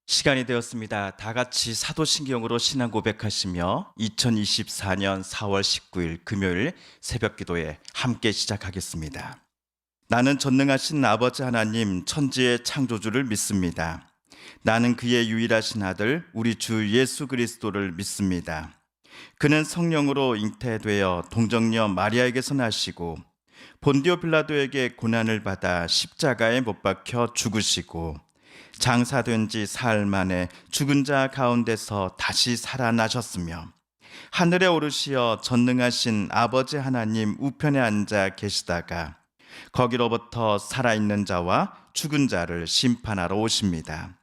시간이 되었습니다. 다 같이 사도신경으로 신앙 고백하시며 2024년 4월 19일 금요일 새벽 기도에 함께 시작하겠습니다. 나는 전능하신 아버지 하나님 천지의 창조주를 믿습니다. 나는 그의 유일하신 아들 우리 주 예수 그리스도를 믿습니다. 그는 성령으로 잉태되어 동정녀 마리아에게서 나시고 본디오 빌라도에게 고난을 받아 십자가에 못 박혀 죽으시고 장사된 지 사흘 만에 죽은 자 가운데서 다시 살아나셨으며 하늘에 오르시어 전능하신 아버지 하나님 우편에 앉아 계시다가 거기로부터 살아있는 자와 죽은 자를 심판하러 오십니다.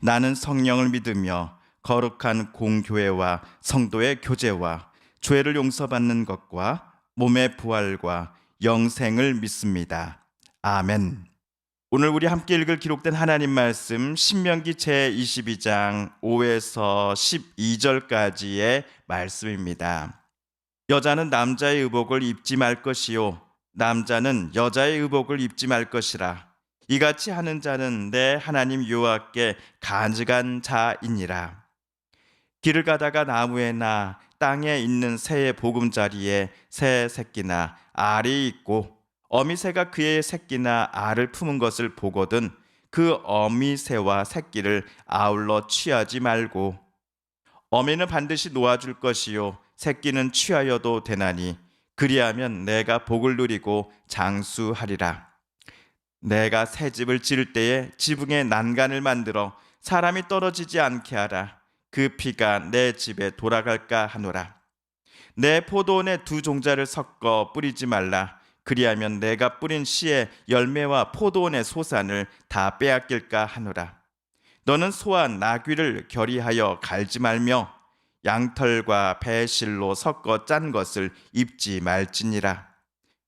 나는 성령을 믿으며 거룩한 공교회와 성도의 교제와 죄를 용서받는 것과 몸의 부활과 영생을 믿습니다. 아멘. 오늘 우리 함께 읽을 기록된 하나님 말씀 신명기 제22장 5에서 12절까지의 말씀입니다. 여자는 남자의 의복을 입지 말 것이요 남자는 여자의 의복을 입지 말 것이라. 이같이 하는 자는 내 하나님 여호와께 간직한 자이니라. 길을 가다가 나무에나 땅에 있는 새의 보금자리에 새 새끼나 알이 있고 어미새가 그의 새끼나 알을 품은 것을 보거든 그 어미새와 새끼를 아울러 취하지 말고 어미는 반드시 놓아줄 것이요 새끼는 취하여도 되나니 그리하면 내가 복을 누리고 장수하리라. 내가 새 집을 지을 때에 지붕에 난간을 만들어 사람이 떨어지지 않게 하라. 그 피가 내 집에 돌아갈까 하노라. 내 포도원에 두 종자를 섞어 뿌리지 말라. 그리하면 내가 뿌린 씨의 열매와 포도원의 소산을 다 빼앗길까 하노라. 너는 소와 나귀를 결의하여 갈지 말며 양털과 배실로 섞어 짠 것을 입지 말지니라.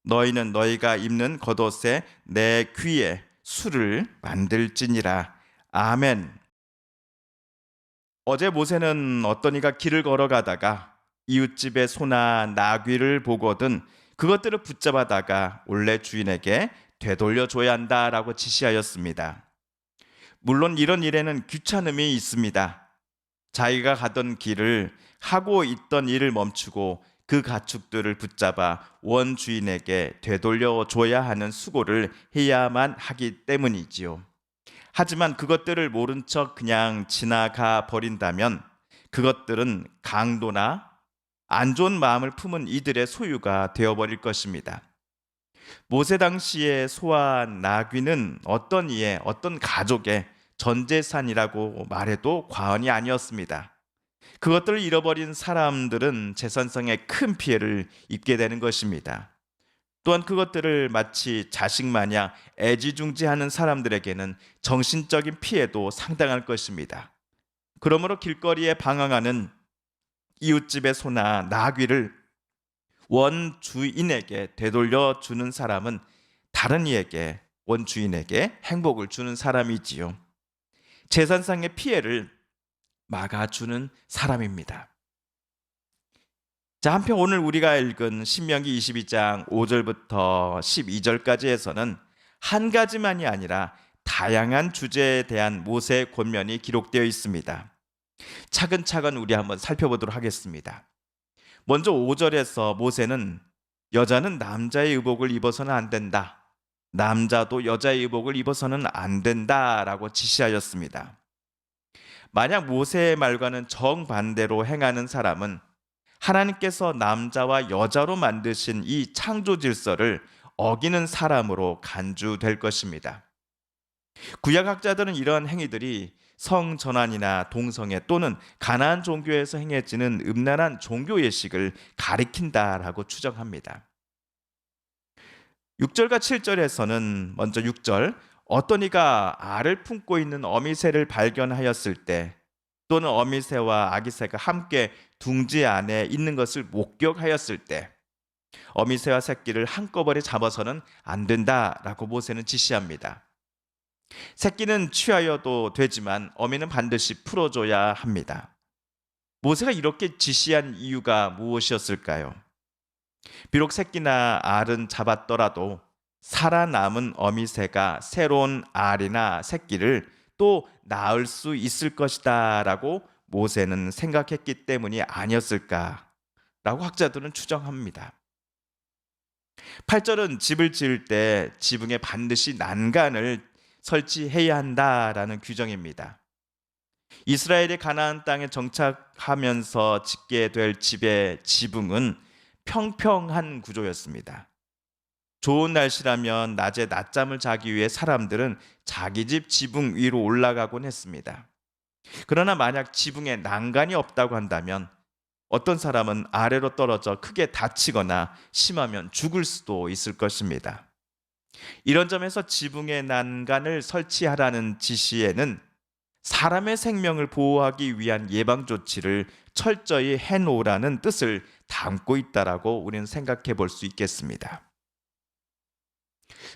너희는 너희가 입는 겉옷에 내 귀에 술을 만들지니라. 아멘. 어제 모세는 어떤 이가 길을 걸어가다가 이웃집의 소나 나귀를 보거든 그것들을 붙잡아다가 원래 주인에게 되돌려줘야 한다라고 지시하였습니다. 물론 이런 일에는 귀찮음이 있습니다. 자기가 가던 길을 하고 있던 일을 멈추고 그 가축들을 붙잡아 원주인에게 되돌려줘야 하는 수고를 해야만 하기 때문이지요. 하지만 그것들을 모른 척 그냥 지나가 버린다면 그것들은 강도나 안 좋은 마음을 품은 이들의 소유가 되어버릴 것입니다. 모세 당시의 소와 나귀는 어떤 이의 어떤 가족의 전재산이라고 말해도 과언이 아니었습니다. 그것들을 잃어버린 사람들은 재산상의 큰 피해를 입게 되는 것입니다. 또한 그것들을 마치 자식 마냥 애지중지하는 사람들에게는 정신적인 피해도 상당할 것입니다. 그러므로 길거리에 방황하는 이웃집의 소나 나귀를 원주인에게 되돌려 주는 사람은 다른 이에게 원주인에게 행복을 주는 사람이지요. 재산상의 피해를 막아주는 사람입니다. 자, 한편 오늘 우리가 읽은 신명기 22장 5절부터 12절까지에서는 한 가지만이 아니라 다양한 주제에 대한 모세의 권면이 기록되어 있습니다. 차근차근 우리 한번 살펴보도록 하겠습니다. 먼저 5절에서 모세는 여자는 남자의 의복을 입어서는 안 된다. 남자도 여자의 의복을 입어서는 안 된다라고 지시하였습니다. 만약 모세의 말과는 정반대로 행하는 사람은 하나님께서 남자와 여자로 만드신 이 창조 질서를 어기는 사람으로 간주될 것입니다. 구약학자들은 이러한 행위들이 성전환이나 동성애 또는 가나안 종교에서 행해지는 음란한 종교 예식을 가리킨다라고 추정합니다. 6절과 7절에서는 먼저 6절 어떤 이가 알을 품고 있는 어미새를 발견하였을 때 또는 어미새와 아기새가 함께 둥지 안에 있는 것을 목격하였을 때 어미새와 새끼를 한꺼번에 잡아서는 안 된다라고 모세는 지시합니다. 새끼는 취하여도 되지만 어미는 반드시 풀어줘야 합니다. 모세가 이렇게 지시한 이유가 무엇이었을까요? 비록 새끼나 알은 잡았더라도 살아남은 어미새가 새로운 알이나 새끼를 또 낳을 수 있을 것이다라고 모세는 생각했기 때문이 아니었을까라고 학자들은 추정합니다. 8절은 집을 지을 때 지붕에 반드시 난간을 설치해야 한다라는 규정입니다. 이스라엘이 가나안 땅에 정착하면서 짓게 될 집의 지붕은 평평한 구조였습니다. 좋은 날씨라면 낮에 낮잠을 자기 위해 사람들은 자기 집 지붕 위로 올라가곤 했습니다. 그러나 만약 지붕에 난간이 없다고 한다면 어떤 사람은 아래로 떨어져 크게 다치거나 심하면 죽을 수도 있을 것입니다. 이런 점에서 지붕에 난간을 설치하라는 지시에는 사람의 생명을 보호하기 위한 예방 조치를 철저히 해놓으라는 뜻을 담고 있다라고 우리는 생각해 볼 수 있겠습니다.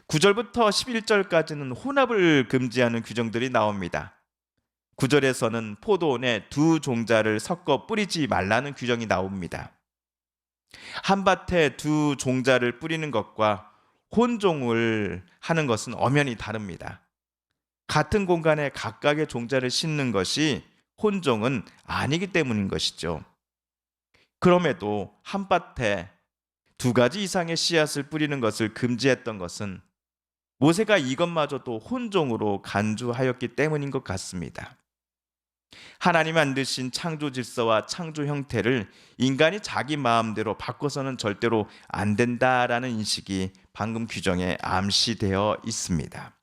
9절부터 11절까지는 혼합을 금지하는 규정들이 나옵니다. 9절에서는 포도원에 두 종자를 섞어 뿌리지 말라는 규정이 나옵니다. 한 밭에 두 종자를 뿌리는 것과 혼종을 하는 것은 엄연히 다릅니다. 같은 공간에 각각의 종자를 심는 것이 혼종은 아니기 때문인 것이죠. 그럼에도 한 밭에 두 가지 이상의 씨앗을 뿌리는 것을 금지했던 것은 모세가 이것마저도 혼종으로 간주하였기 때문인 것 같습니다. 하나님 만드신 창조 질서와 창조 형태를 인간이 자기 마음대로 바꿔서는 절대로 안 된다라는 인식이 방금 규정에 암시되어 있습니다.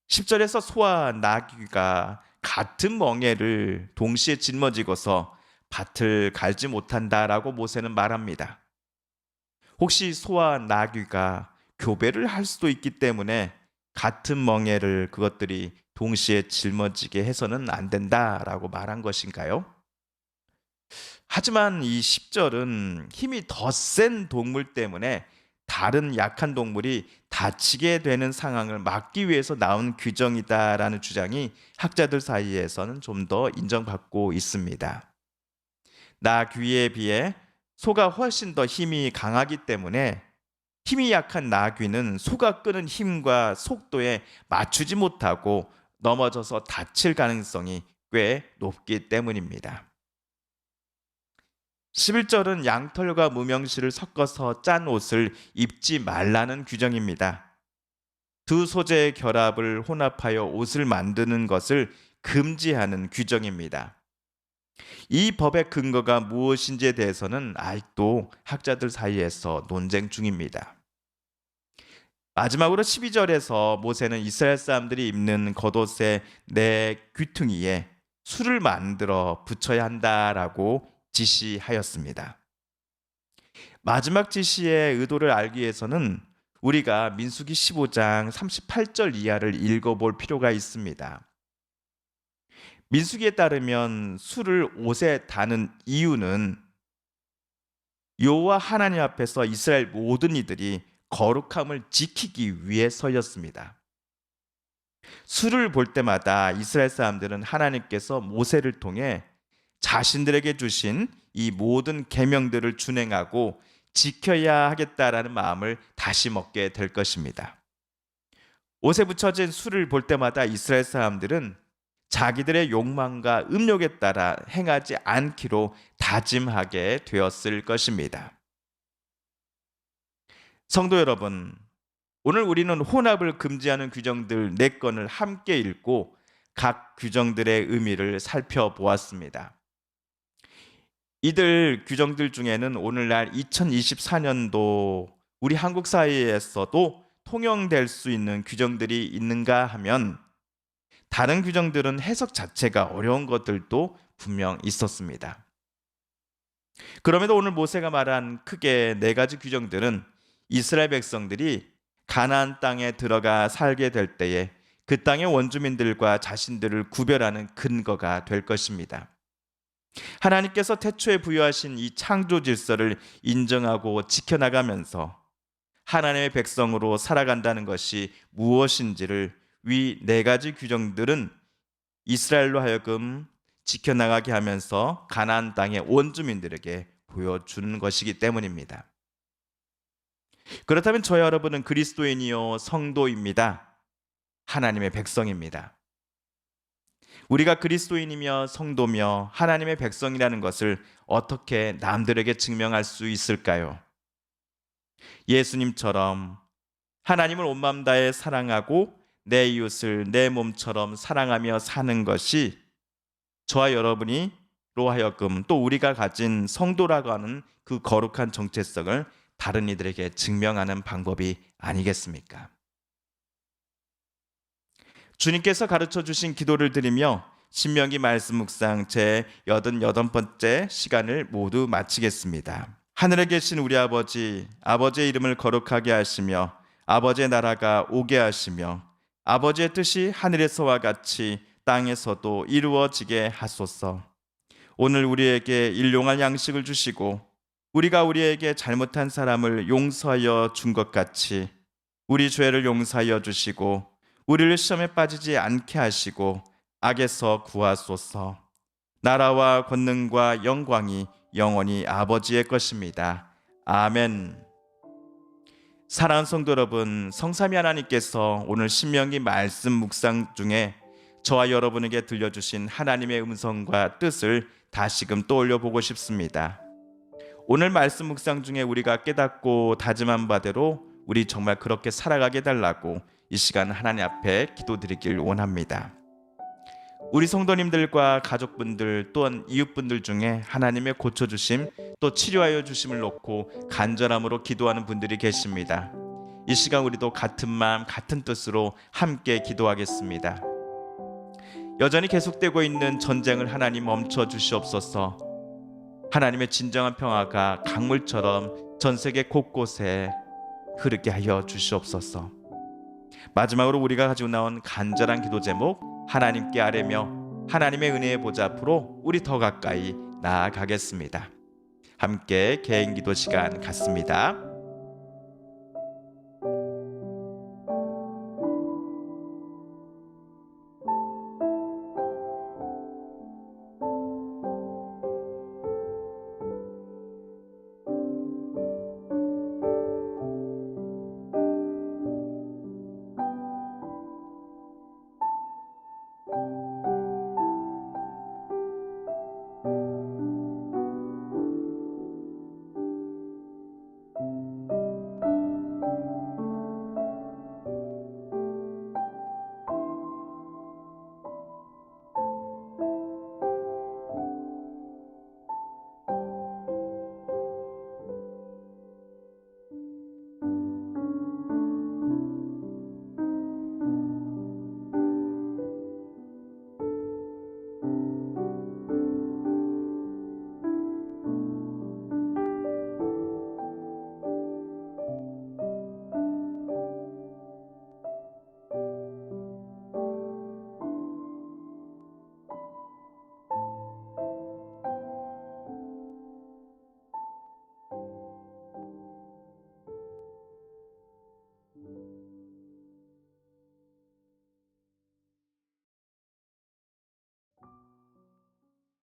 10절에서 소와 나귀가 같은 멍에를 동시에 짊어지고서 밭을 갈지 못한다라고 모세는 말합니다. 혹시 소와 나귀가 교배를 할 수도 있기 때문에 같은 멍에를 그것들이 동시에 짊어지게 해서는 안 된다라고 말한 것인가요? 하지만 이 10절은 힘이 더 센 동물 때문에 다른 약한 동물이 다치게 되는 상황을 막기 위해서 나온 규정이다라는 주장이 학자들 사이에서는 좀 더 인정받고 있습니다. 나귀에 비해 소가 훨씬 더 힘이 강하기 때문에 힘이 약한 나귀는 소가 끄는 힘과 속도에 맞추지 못하고 넘어져서 다칠 가능성이 꽤 높기 때문입니다. 11절은 양털과 무명실을 섞어서 짠 옷을 입지 말라는 규정입니다. 두 소재의 결합을 혼합하여 옷을 만드는 것을 금지하는 규정입니다. 이 법의 근거가 무엇인지에 대해서는 아직도 학자들 사이에서 논쟁 중입니다. 마지막으로 12절에서 모세는 이스라엘 사람들이 입는 겉옷의 네 귀퉁이에 술을 만들어 붙여야 한다라고 지시하였습니다. 마지막 지시의 의도를 알기 위해서는 우리가 민수기 15장 38절 이하를 읽어볼 필요가 있습니다. 민수기에 따르면 술을 옷에 다는 이유는 여호와 하나님 앞에서 이스라엘 모든 이들이 거룩함을 지키기 위해서였습니다. 술을 볼 때마다 이스라엘 사람들은 하나님께서 모세를 통해 자신들에게 주신 이 모든 계명들을 준행하고 지켜야 하겠다라는 마음을 다시 먹게 될 것입니다. 옷에 붙여진 술을 볼 때마다 이스라엘 사람들은 자기들의 욕망과 음욕에 따라 행하지 않기로 다짐하게 되었을 것입니다. 성도 여러분, 오늘 우리는 혼합을 금지하는 규정들 4건을 함께 읽고 각 규정들의 의미를 살펴보았습니다. 이들 규정들 중에는 오늘날 2024년도 우리 한국 사회에서도 통용될 수 있는 규정들이 있는가 하면 다른 규정들은 해석 자체가 어려운 것들도 분명 있었습니다. 그럼에도 오늘 모세가 말한 크게 4가지 규정들은 이스라엘 백성들이 가나안 땅에 들어가 살게 될 때에 그 땅의 원주민들과 자신들을 구별하는 근거가 될 것입니다. 하나님께서 태초에 부여하신 이 창조 질서를 인정하고 지켜나가면서 하나님의 백성으로 살아간다는 것이 무엇인지를 위 4가지 규정들은 이스라엘로 하여금 지켜나가게 하면서 가나안 땅의 원주민들에게 보여주는 것이기 때문입니다. 그렇다면 저와 여러분은 그리스도인이요 성도입니다. 하나님의 백성입니다. 우리가 그리스도인이며 성도며 하나님의 백성이라는 것을 어떻게 남들에게 증명할 수 있을까요? 예수님처럼 하나님을 온 마음 다해 사랑하고 내 이웃을 내 몸처럼 사랑하며 사는 것이 저와 여러분이로 하여금 또 우리가 가진 성도라고 하는 그 거룩한 정체성을 다른 이들에게 증명하는 방법이 아니겠습니까? 주님께서 가르쳐 주신 기도를 드리며 신명기 말씀 묵상 제 88번째 시간을 모두 마치겠습니다. 하늘에 계신 우리 아버지, 아버지의 이름을 거룩하게 하시며 아버지의 나라가 오게 하시며 아버지의 뜻이 하늘에서와 같이 땅에서도 이루어지게 하소서. 오늘 우리에게 일용할 양식을 주시고 우리가 우리에게 잘못한 사람을 용서하여 준 것 같이 우리 죄를 용서하여 주시고 우리를 시험에 빠지지 않게 하시고 악에서 구하소서. 나라와 권능과 영광이 영원히 아버지의 것입니다. 아멘. 사랑하는 성도 여러분, 성삼위 하나님께서 오늘 신명기 말씀 묵상 중에 저와 여러분에게 들려주신 하나님의 음성과 뜻을 다시금 떠올려 보고 싶습니다. 오늘 말씀 묵상 중에 우리가 깨닫고 다짐한 바대로 우리 정말 그렇게 살아가게 해달라고 이 시간 하나님 앞에 기도드리길 원합니다. 우리 성도님들과 가족분들 또한 이웃분들 중에 하나님의 고쳐주심 또 치료하여 주심을 놓고 간절함으로 기도하는 분들이 계십니다. 이 시간 우리도 같은 마음 같은 뜻으로 함께 기도하겠습니다. 여전히 계속되고 있는 전쟁을 하나님 멈춰 주시옵소서. 하나님의 진정한 평화가 강물처럼 전 세계 곳곳에 흐르게 하여 주시옵소서. 마지막으로 우리가 가지고 나온 간절한 기도 제목 하나님께 아뢰며 하나님의 은혜의 보좌 앞으로 우리 더 가까이 나아가겠습니다. 함께 개인 기도 시간 갖습니다.